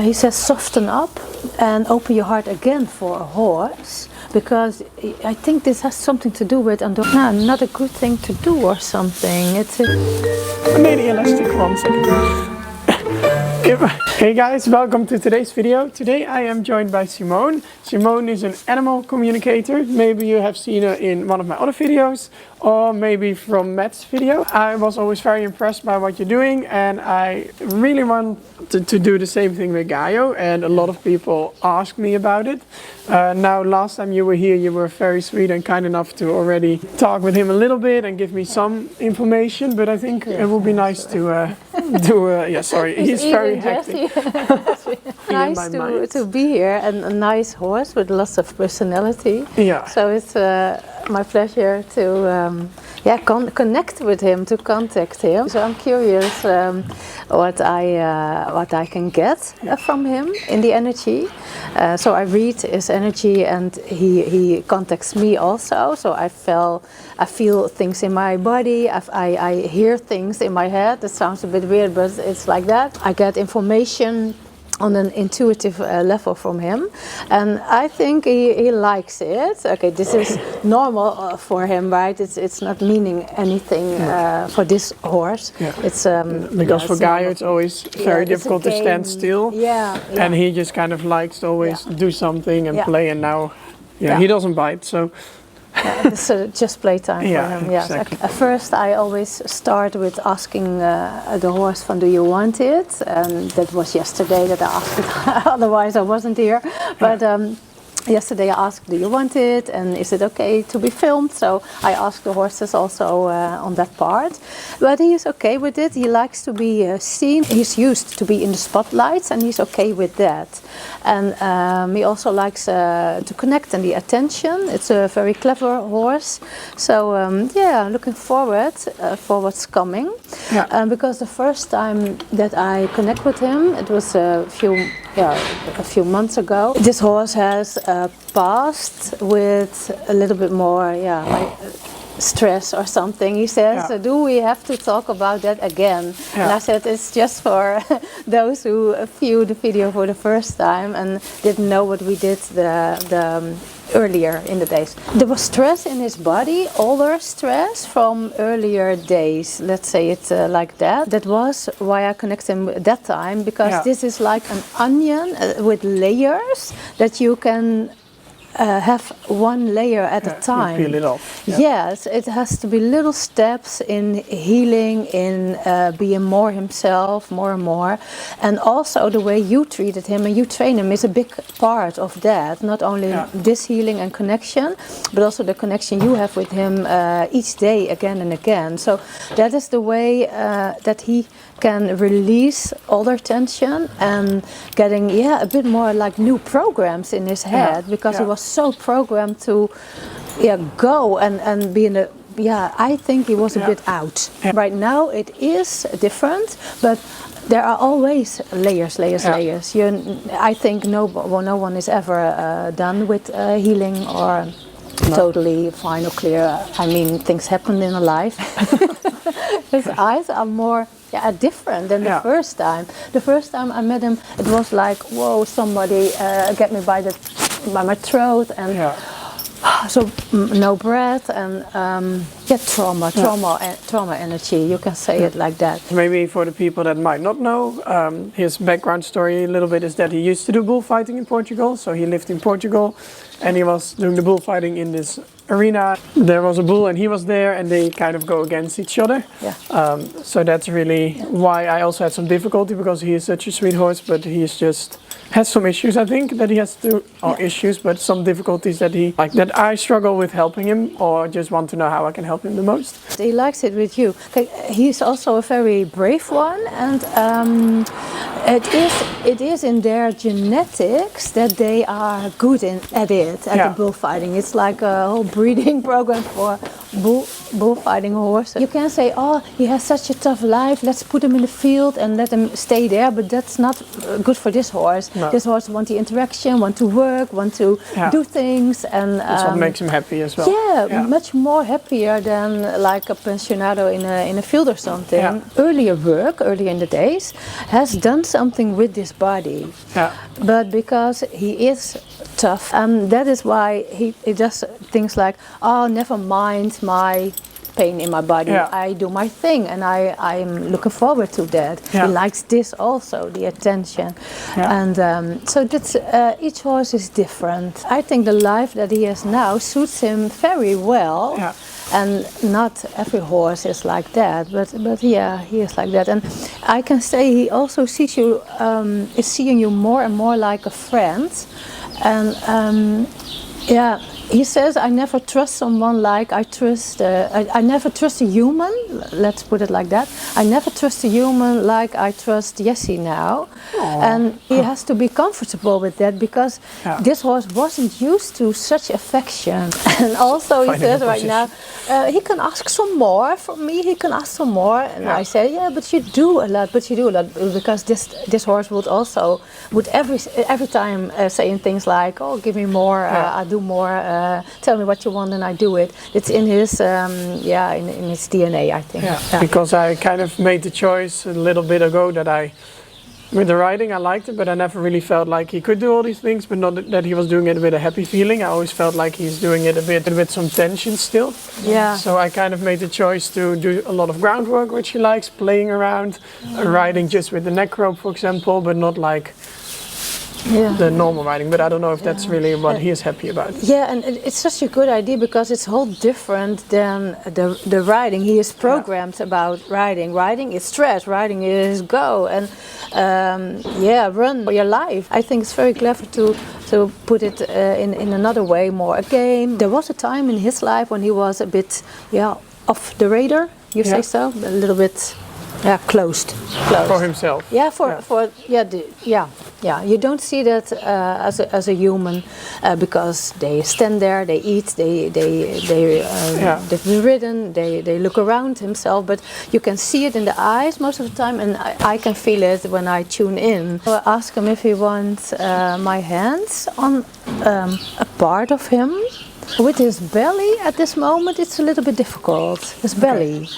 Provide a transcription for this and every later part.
He says soften up and open your heart again for a horse, because I think this has something to do with not a good thing to do or something. It's Nee, die elastic one second. Hey guys, welcome to today's video. Today I am joined by Symone. Symone is an animal communicator. Maybe you have seen her in one of my other videos, or maybe from Matt's video. I was always very impressed by what you're doing, and I really wanted to do the same thing with Gaio, and a lot of people asked me about it. Now last time you were here, you were very sweet and kind enough to already talk with him a little bit and give me some information, but I think it would be nice to he's very hectic. Nice to be here, and a nice horse with lots of personality. Yeah. So it's my pleasure to connect with him, to contact him. So I'm curious what I can get from him in the energy. So I read his energy, and he contacts me also. So I feel things in my body. I hear things in my head. It sounds a bit weird, but it's like that. I get information on an intuitive level from him, and I think he likes it. Okay, this is normal for him, right? It's not meaning anything for this horse. Yeah. It's because for Gaio it's always very difficult to stand still. Yeah. And he just kind of likes to always do something and play, and now he doesn't bite, so it's just playtime for him. Yes. Exactly. At first, I always start with asking the horse, "Do you want it?" And that was yesterday that I asked it. Otherwise, I wasn't here. But yesterday I asked, "Do you want it? And is it okay to be filmed?" So I asked the horses also on that part. But he is okay with it. He likes to be seen. He's used to be in the spotlights, and he's okay with that. And he also likes to connect and the attention. It's a very clever horse. So looking forward for what's coming. Yeah. Because the first time that I connect with him, it was a few months ago. This horse has passed with a little bit more, like stress or something. He says, "Do we have to talk about that again?" And I said, it's just for those who viewed the video for the first time and didn't know what we did earlier in the days. There was stress in his body, older stress from earlier days, let's say it like that. That was why I connected him at that time, because this is like an onion with layers that you can have one layer at a time. Peel it off. Yes, it has to be little steps in healing, in being more himself, more and more. And also the way you treated him and you train him is a big part of that. Not only this healing and connection, but also the connection you have with him each day, again and again. So that is the way that he can release all their tension and getting a bit more like new programs in his head, because he was so programmed to go and be in a I think he was a bit out. Right now it is different, but there are always layers. I think no one is ever done with healing or totally final clear. I mean, things happen in a life. His eyes are more different than the first time. The first time I met him, it was like, whoa, somebody get me by my throat, and so no breath, and trauma energy. You can say it like that. Maybe for the people that might not know, his background story a little bit is that he used to do bullfighting in Portugal. So he lived in Portugal, and he was doing the bullfighting in this arena. There was a bull and he was there, and they kind of go against each other. So that's really why I also had some difficulty, because he is such a sweet horse, but he's just has some issues, I think, that he has to, or issues, but some difficulties that I struggle with helping him, or just want to know how I can help him the most. He likes it with you. Okay, he's also a very brave one, and it is in their genetics that they are good at the bullfighting. It's like a whole breeding program for bullfighting horse. You can say, oh, he has such a tough life, let's put him in the field and let him stay there, but that's not good for this horse. No. This horse wants the interaction, want to work, want to do things. And that's what makes him happy as well. Yeah, much more happier than like a pensionado in a field or something. Yeah. Earlier in the days, has done something with this body. Yeah. But because he is tough, that is why he does things like, oh, never mind my pain in my body. Yeah. I do my thing, and I'm looking forward to that. Yeah. He likes this also, the attention. Yeah. And so that's, each horse is different. I think the life that he has now suits him very well. Yeah. And not every horse is like that, but yeah, he is like that. And I can say he also sees you, is seeing you more and more like a friend. And yeah, he says, I never trust someone like I trust, I never trust a human, let's put it like that. I never trust a human like I trust Jessie now. Aww. And he has to be comfortable with that because this horse wasn't used to such affection. And also he says right now, he can ask some more from me, he can ask some more. And I say, yeah, but you do a lot, because this horse would every time saying things like, oh, give me more, I do more, tell me what you want and I do it. It's in his, in his DNA, I think. Yeah. Because I kind of made the choice a little bit ago that with the riding I liked it, but I never really felt like he could do all these things, but not that he was doing it with a happy feeling. I always felt like he's doing it a bit with some tension still. Yeah. So I kind of made the choice to do a lot of groundwork, which he likes, playing around, riding just with the neck rope, for example, but not like the normal riding. But I don't know if that's really what he is happy about. Yeah, and it's such a good idea because it's whole different than the riding. He is programmed about riding. Riding is stress, riding is go, and run for your life. I think it's very clever to put it in another way, more a game. There was a time in his life when he was a bit off the radar, you say so, a little bit closed. For himself. You don't see that as a human because they stand there, they eat, they've been ridden, they look around himself, but you can see it in the eyes most of the time, and I can feel it when I tune in. So I ask him if he wants my hands on a part of him. With his belly at this moment, it's a little bit difficult. His belly.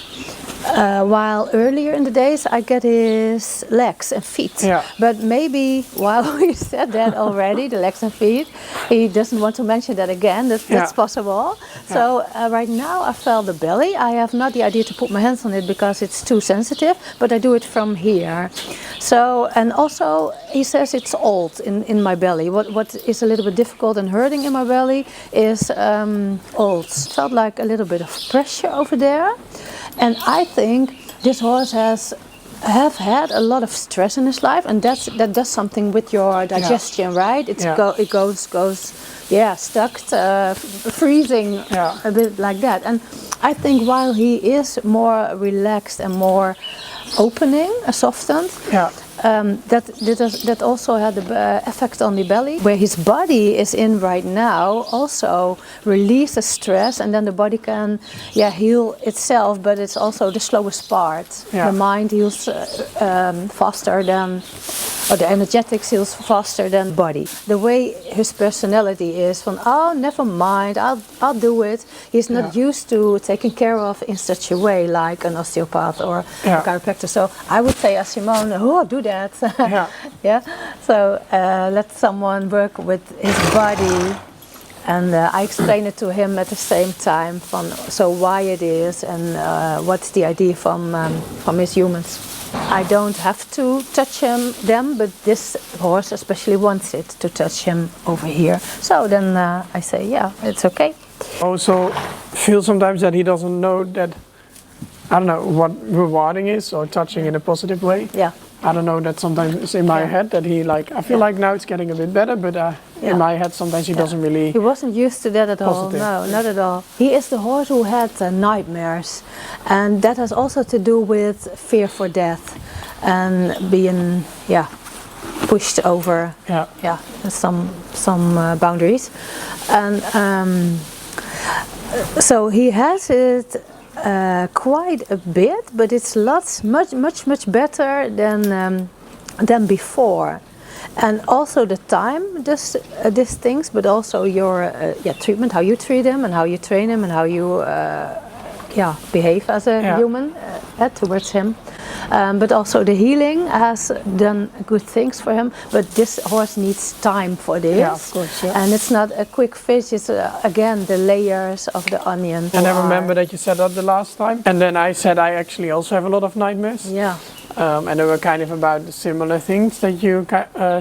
While earlier in the days I get his legs and feet. Yeah. But maybe while we said that already, the legs and feet, he doesn't want to mention that again. That's possible. Yeah. So right now I felt the belly. I have not the idea to put my hands on it because it's too sensitive, but I do it from here. So, and also he says it's old in my belly. What is a little bit difficult and hurting in my belly is old. Felt like a little bit of pressure over there. And I think this horse have had a lot of stress in his life, and that does something with your digestion, right? It goes stuck, freezing, a bit like that. And I think while he is more relaxed and more opening, softened, that also had the effect on the belly. Where his body is in right now also release the stress, and then the body can heal itself, but it's also the slowest part. The mind heals faster than, or the energetics heals faster than the body. The way his personality is from, oh, never mind, I'll do it. He's not used to taking care of in such a way like an osteopath or a chiropractor. So I would say, as Symone, oh, do that. So let someone work with his body, and I explain it to him at the same time so why it is and what's the idea from his humans. I don't have to touch them, but this horse especially wants it to touch him over here. So then I say, it's okay. Also feel sometimes that he doesn't know that, I don't know, what rewarding is or touching in a positive way. Yeah. I don't know, that sometimes it's in my head that he I feel like now it's getting a bit better, but in my head sometimes he doesn't really... He wasn't used to that at all, no, not at all. He is the horse who had nightmares, and that has also to do with fear for death and being, pushed over, some boundaries. And so he has it quite a bit, but it's much better than before. And also the time does these things, but also your treatment, how you treat him and how you train him and how you behave as a human towards him. But also the healing has done good things for him, but this horse needs time for this. Yeah, of course, yeah. And it's not a quick fix, it's again the layers of the onion. And I remember that you said that the last time, and then I said I actually also have a lot of nightmares. Yeah. And they were kind of about the similar things that you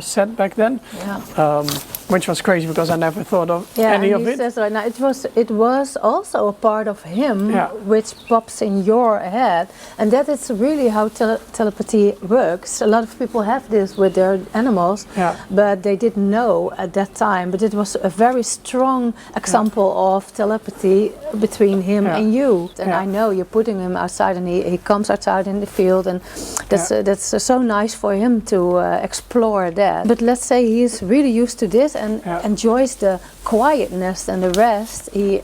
said back then. Yeah. Which was crazy because I never thought of any of it. Says right now, it was also a part of him which pops in your head, and that is really how telepathy works. A lot of people have this with their animals, but they didn't know at that time. But it was a very strong example of telepathy between him and you. And I know you're putting him outside, and he comes outside in the field, and that's so nice for him to explore that. But let's say he's really used to this and enjoys the quietness and the rest he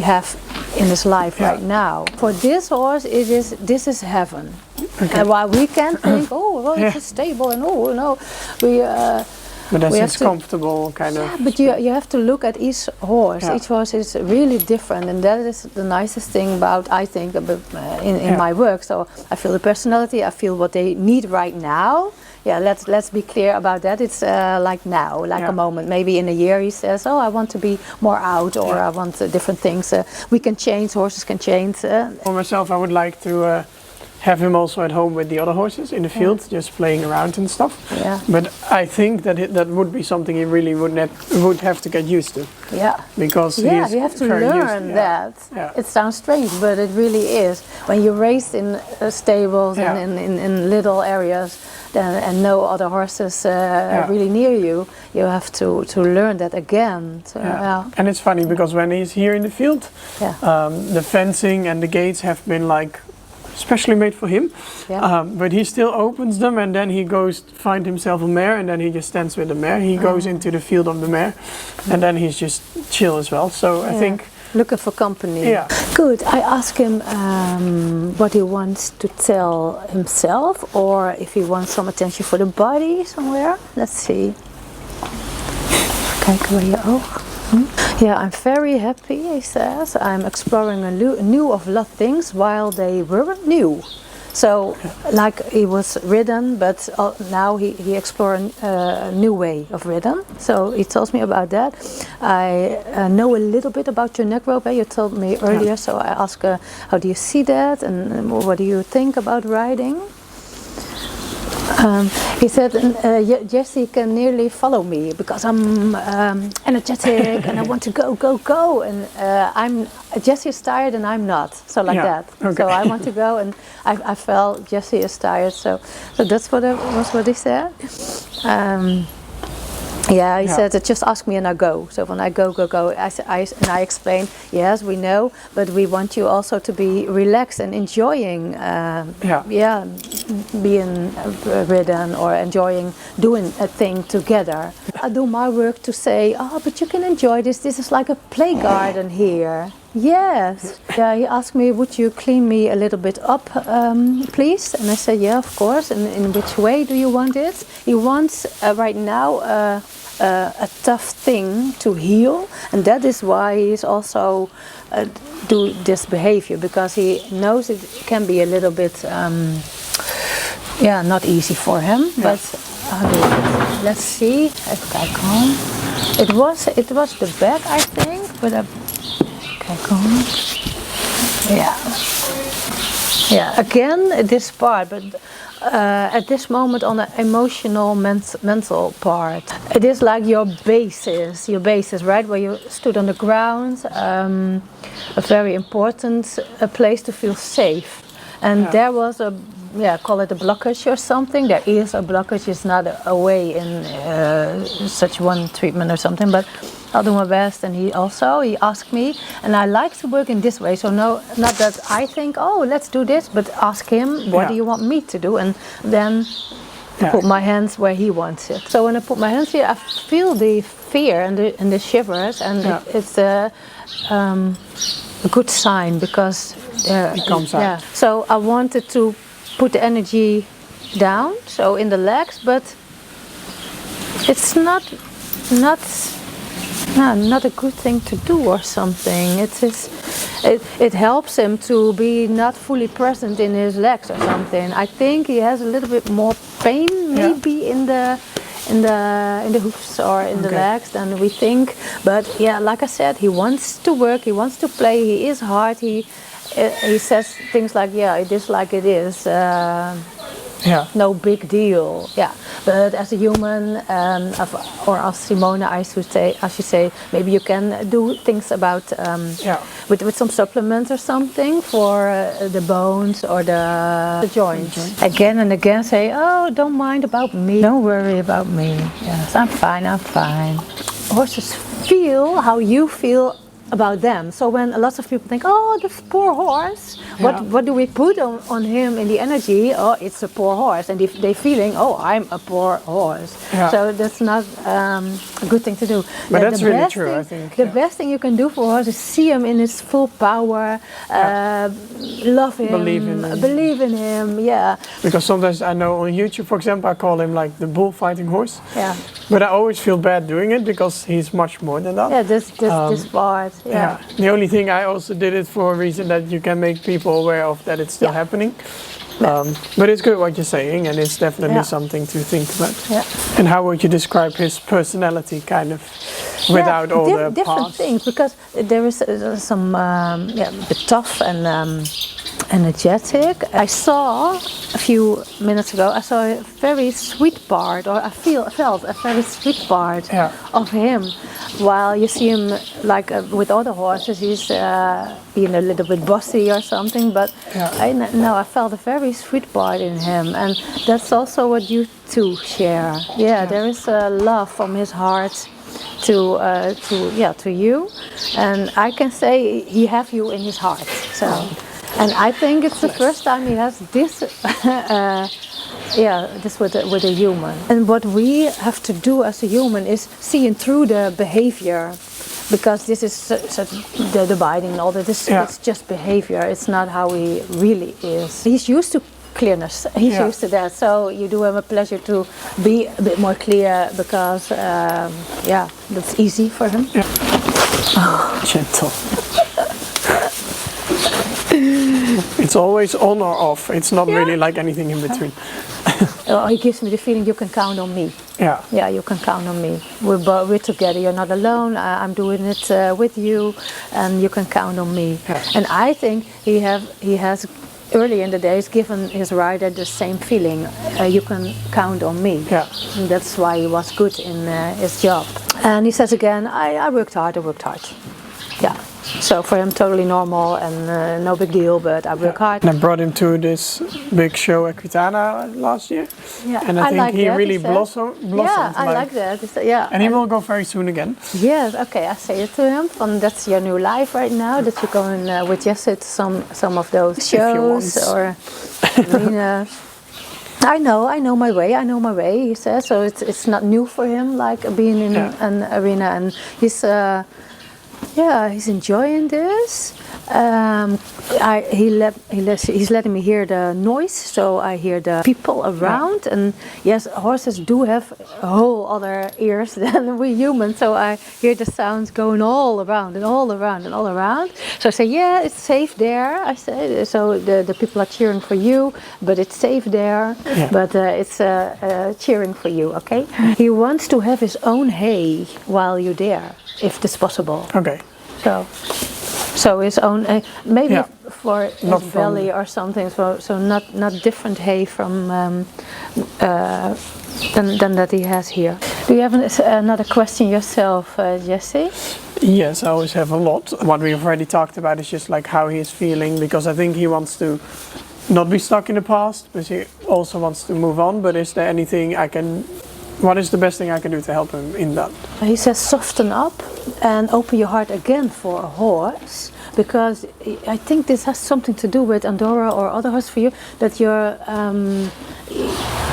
have in his life right now. For this horse, this is heaven. Okay. And while we can think, it's stable, and but that's comfortable kind of. But you have to look at each horse. Each horse is really different, and that is the nicest thing about, I think, in my work. So I feel the personality, I feel what they need right now. Yeah, let's be clear about that. It's like now, like a moment. Maybe in a year he says, I want to be more out, or I want different things. We can change, horses can change. For myself, I would like to have him also at home with the other horses in the field, just playing around and stuff. Yeah. But I think that that would be something he really would have to get used to. Yeah. Because you have to learn that. Yeah. It sounds strange, but it really is. When you're raised in stables and in little areas, and no other horses really near you, you have to learn that again. So, And it's funny because when he's here in the field, the fencing and the gates have been like specially made for him, but he still opens them, and then he goes to find himself a mare, and then he just stands with the mare. He goes into the field of the mare, and then he's just chill as well. So I think looking for company. Yeah. Good. I asked him what he wants to tell himself, or if he wants some attention for the body somewhere. Let's see. Kijk waar je oog. Yeah, I'm very happy, he says. I'm exploring a new of lot things while they weren't new. So, like he was ridden, but now he explored a new way of ridden. So he tells me about that. I know a little bit about your neck rope. You told me earlier, so I asked, how do you see that, and what do you think about riding? He said, Jessie can nearly follow me because I'm energetic and I want to go. And Jessie is tired and I'm not. So like that. Okay. So I want to go, and I felt Jessie is tired. So that's what he said. He said, just ask me and I go. So when I go, I explain, yes, we know, but we want you also to be relaxed and enjoying, being ridden or enjoying doing a thing together. I do my work to say, but you can enjoy this. This is like a play garden here. Yes. Yeah, he asked me, would you clean me a little bit up, please? And I said, yeah, of course. And in which way do you want it? He wants right now a tough thing to heal, and that is why he's also do this behavior, because he knows it can be a little bit not easy for him. But let's see. Even kijken. It was the back, I think, but again this part, but at this moment on the emotional mental part, it is like your basis, right, where you stood on the ground, a very important place to feel safe, and there was call it a blockage or something. There is a blockage. It's not a way in such one treatment or something, but I'll do my best. And he asked me, and I like to work in this way. So not that I think, let's do this, but ask him, what do you want me to do? And then put my hands where he wants it. So when I put my hands here, I feel the fear and the shivers, and it's a good sign because He comes out. yeah. So I wanted to put the energy down, so in the legs, but it's not a good thing to do or something. It helps him to be not fully present in his legs or something. I think he has a little bit more pain maybe in the hoofs or in the legs than we think. But yeah, like I said, he wants to work, he wants to play, he is hard, he says things like, yeah, it is like it is. No big deal. Yeah, but as a human, or as Symone, I should say, maybe you can do things about with some supplements or something for the bones or the joints. Again and again, say, oh, don't mind about me. Don't worry about me. Yes, I'm fine. I'm fine. Horses feel how you feel about them. So when a lot of people think, oh, this poor horse, what do we put on him in the energy? Oh, it's a poor horse, and they feeling, oh, I'm a poor horse. So that's not a good thing to do. But that's really true, I think. The best thing you can do for a horse is see him in his full power, love him, believe in him. Yeah. Because sometimes I know on YouTube, for example, I call him like the bullfighting horse. Yeah. But I always feel bad doing it because he's much more than that. Yeah, this part. Yeah. The only thing, I also did it for a reason that you can make people aware of that it's still happening. But it's good what you're saying, and it's definitely something to think about. And how would you describe his personality, kind of, without all the different past? things? Because there is some tough and energetic. I saw a few minutes ago, I saw a very sweet part, or I felt a very sweet part of him. While you see him like with other horses, he's being a little bit bossy or something. But I felt a very sweet part in him, and that's also what you two share. There is a love from his heart to you, and I can say he have you in his heart. So. And I think it's the first time he has this, this with a human. And what we have to do as a human is seeing through the behavior, because this is the biting and all that. It's just behavior. It's not how he really is. He's used to clearness. He's used to that. So you do him a pleasure to be a bit more clear, because that's easy for him. Oh, gentle. It's always on or off. It's not really like anything in between. He gives me the feeling you can count on me. Yeah, you can count on me. We're together. You're not alone. I'm doing it with you, and you can count on me. And I think he has early in the days given his rider the same feeling. You can count on me. And that's why he was good in his job. And he says again, I worked hard. Yeah. So for him, totally normal and no big deal, but I work hard. And I brought him to this big show, Equitana, last year. And I think like he that, really blossomed. I like that. And he will go very soon again. Yes, okay, I say it to him. That's your new life right now, that you're going with Jesse to some of those shows or arenas. I know my way, he says. So it's not new for him, like being in an arena, and he's enjoying this. He's letting me hear the noise, so I hear the people around. And yes, horses do have whole other ears than we humans, so I hear the sounds going all around and all around and all around. So I say, yeah, it's safe there. I say, so the people are cheering for you, but it's safe there. But it's cheering for you, okay? He wants to have his own hay while you're there, if it's possible. Okay. So his own, maybe for his belly or something. So not different hay from than that he has here. Do you have another question yourself, Jesse? Yes, I always have a lot. What we've already talked about is just like how he is feeling, because I think he wants to not be stuck in the past, but he also wants to move on. But is there anything what is the best thing I can do to help him in that? He says soften up and open your heart again for a horse, because I think this has something to do with Andorra or other horses for you, that you're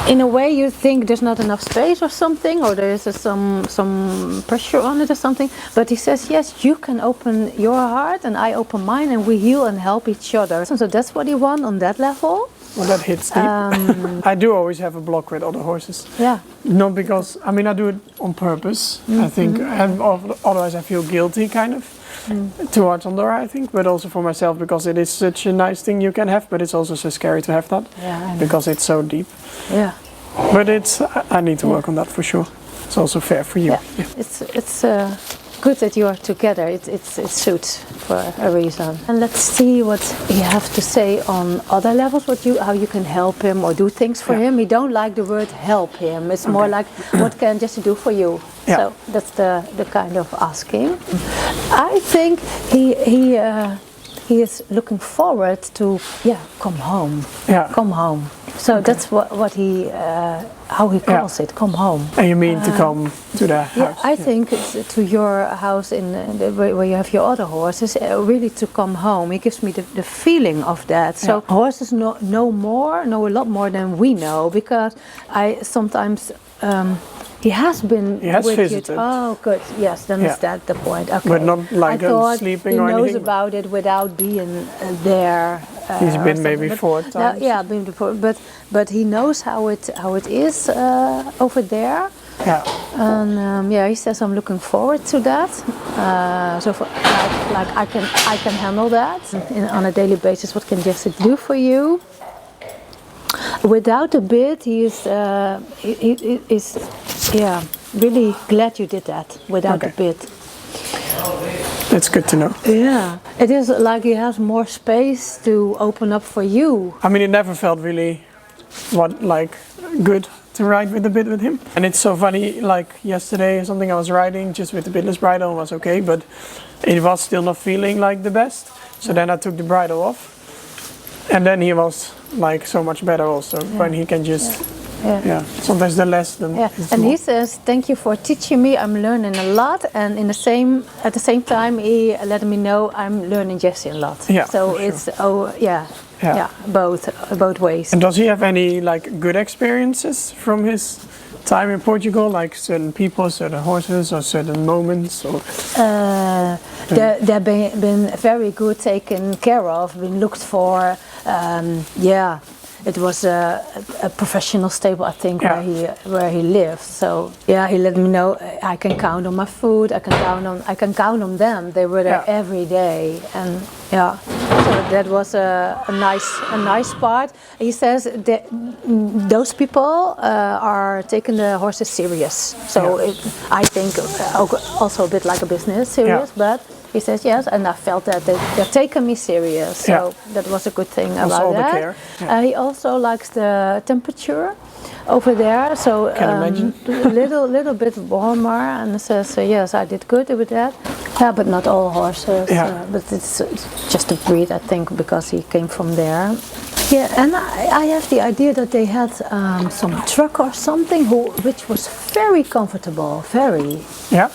in a way you think there's not enough space or something, or there is some pressure on it or something, but he says yes, you can open your heart and I open mine and we heal and help each other. So that's what he wants on that level. Well, that hits deep. I do always have a block with other horses. Yeah. Not because, I mean, I do it on purpose, I think, and otherwise I feel guilty kind of towards Andorra, I think, but also for myself because it is such a nice thing you can have, but it's also so scary to have that because it's so deep. Yeah. But I need to work on that for sure. It's also fair for you. Yeah. It's good that you are together. It suits for a reason. And let's see what you have to say on other levels. How you can help him or do things for him. He don't like the word help him. It's more like what can Jesse do for you. Yeah. So that's the kind of asking. I think he is looking forward to come home. Yeah. Come home. So that's what he how he calls it. Come home. And you mean to come to the house? Yeah, I think it's to your house where you have your other horses. Really to come home. He gives me the feeling of that. So horses know a lot more than we know, because I sometimes. He has been with visited. you. Oh, good. Yes, then is that the point. Okay. But not like sleeping or anything? He knows about it without being there. He's been maybe 4 times. Yeah, been before. But he knows how it is over there. Yeah. And he says I'm looking forward to that. So I can handle that on a daily basis. What can Jesse do for you? Without a bit, he is really glad you did that. Without a bit. That's good to know. Yeah, it is like he has more space to open up for you. I mean, it never felt really good to ride with the bit with him. And it's so funny, like yesterday or something I was riding just with the bitless bridle and was okay, but it was still not feeling like the best. So then I took the bridle off. And then he was like so much better also when he can just sometimes the less than and he says thank you for teaching me, I'm learning a lot, and at the same time he let me know I'm learning Jesse a lot. So it's both ways. And does he have any like good experiences from his time in Portugal, like certain people, certain horses, or certain moments? Or they've been very good taken care of, been looked for. It was a professional stable, I think, where he lived. So he let me know I can count on my food. I can count on them. They were there every day, and so that was a nice part. He says that those people are taking the horses serious. So I think also a bit like a business serious, but. He says yes, and I felt that they're taking me serious. So that was a good thing about that. The care. He also likes the temperature over there. So can imagine. little bit warmer, and says yes, I did good with that. Yeah, but not all horses. But it's just a breed, I think, because he came from there. Yeah, and I have the idea that they had some truck or something which was very comfortable, very. Yeah?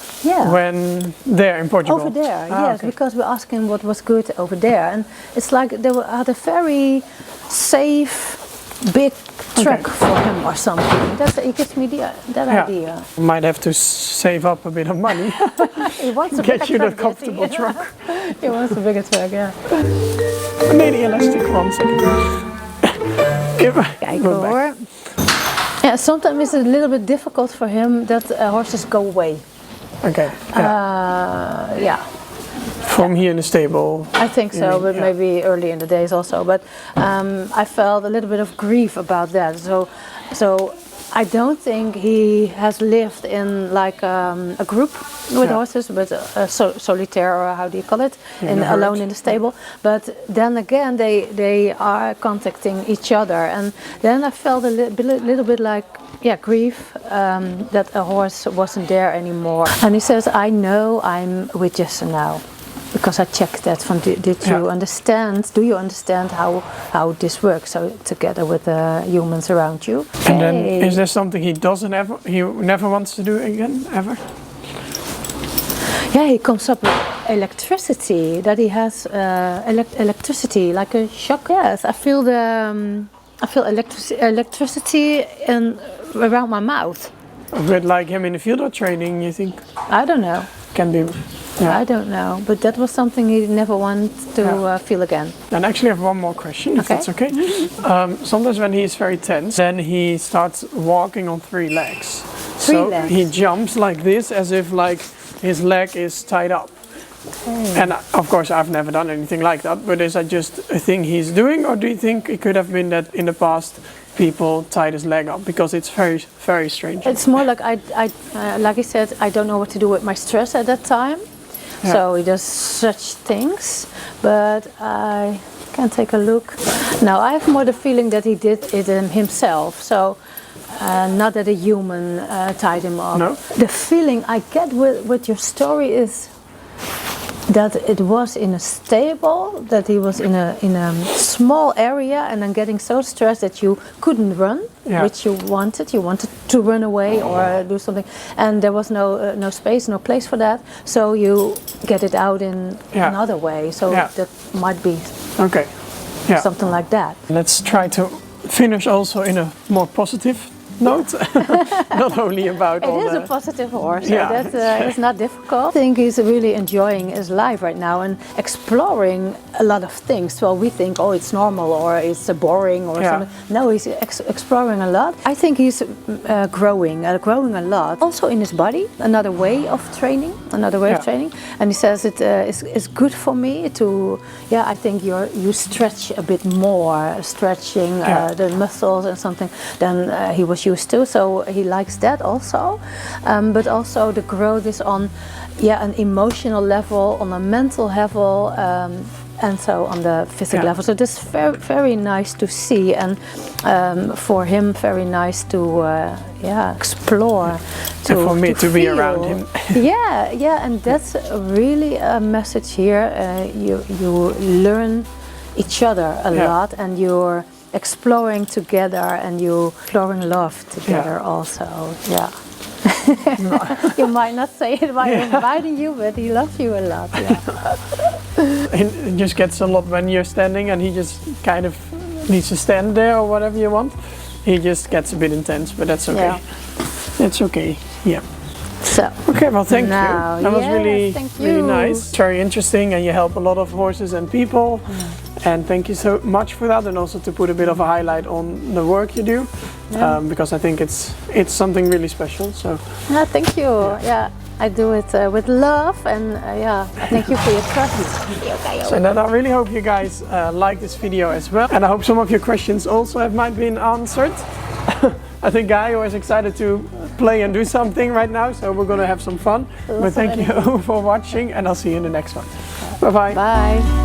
When there in Portugal? Over there, yes, because we asked him what was good over there. And it's like they had a very safe, big truck for him or something. It gives me that idea. Might have to save up a bit of money. He wants a get you that comfortable truck. He wants a bigger truck, Nee, die elastiek, 1 second. Kijk hoor. Yeah, sometimes it's a little bit difficult for him that horses go away. Okay. From here in the stable. I think so, but maybe early in the days also. But I felt a little bit of grief about that. So I don't think he has lived in like a group with horses, but solitaire, or how do you call it, alone in the stable. But then again, they are contacting each other, and then I felt a little bit like grief that a horse wasn't there anymore. And he says, I know I'm with Jesse now. Because I checked that from did you understand? Do you understand how this works? So together with the humans around you. And then is there something he never wants to do again ever? Yeah, he comes up with electricity. That he has electricity like a shock. Yes, I feel I feel electricity around my mouth. A bit like him in the field of training, you think? I don't know. Can be. Yeah. I don't know, but that was something he never wanted to feel again. And actually I have one more question, if that's okay. Sometimes when he is very tense, then he starts walking on 3 legs. Three legs? He jumps like this, as if like his leg is tied up. Okay. And of course I've never done anything like that, but is that just a thing he's doing, or do you think it could have been that in the past people tied his leg up? Because it's very, very strange. It's more like like I said, I don't know what to do with my stress at that time. Yeah. So he does such things, but I can take a look. Now I have more the feeling that he did it himself. So not that a human tied him up. No. The feeling I get with your story is that it was in a stable, that he was in a small area, and then getting so stressed that you couldn't run, which you wanted. You wanted to run away or do something, and there was no space, no place for that. So you get it out in another way. So that might be something like that. Let's try to finish also in a more positive note, not only about it is a positive horse, so that is not difficult. I think he's really enjoying his life right now and exploring a lot of things. Well, we think, oh, it's normal or it's boring or something. No, he's exploring a lot. I think he's growing a lot. Also in his body, another way of training, and he says it is good for me to, I think you stretch a bit more, stretching the muscles and something than he was used to, so he likes that also, but also the growth is on an emotional level, on a mental level, and so on the physical level. So this is very, very nice to see, and for him very nice to explore, and for me to be around him. And that's really a message here. You learn each other a lot, and you're exploring together, and you exploring love together also. You might not say it while inviting you, but he loves you a lot. It just gets a lot when you're standing and he just kind of needs to stand there or whatever you want. He just gets a bit intense, but that's okay. It's okay. So okay, well, thank you. That was really nice, very interesting, and you help a lot of horses and people. And thank you so much for that, and also to put a bit of a highlight on the work you do, because I think it's something really special. So thank you. I do it with love, and thank you for your trust. So then I really hope you guys like this video as well, and I hope some of your questions also might been answered. I think Gaio is excited to play and do something right now, so we're going to have some fun. But thank you for watching, and I'll see you in the next one. Bye-bye. Bye.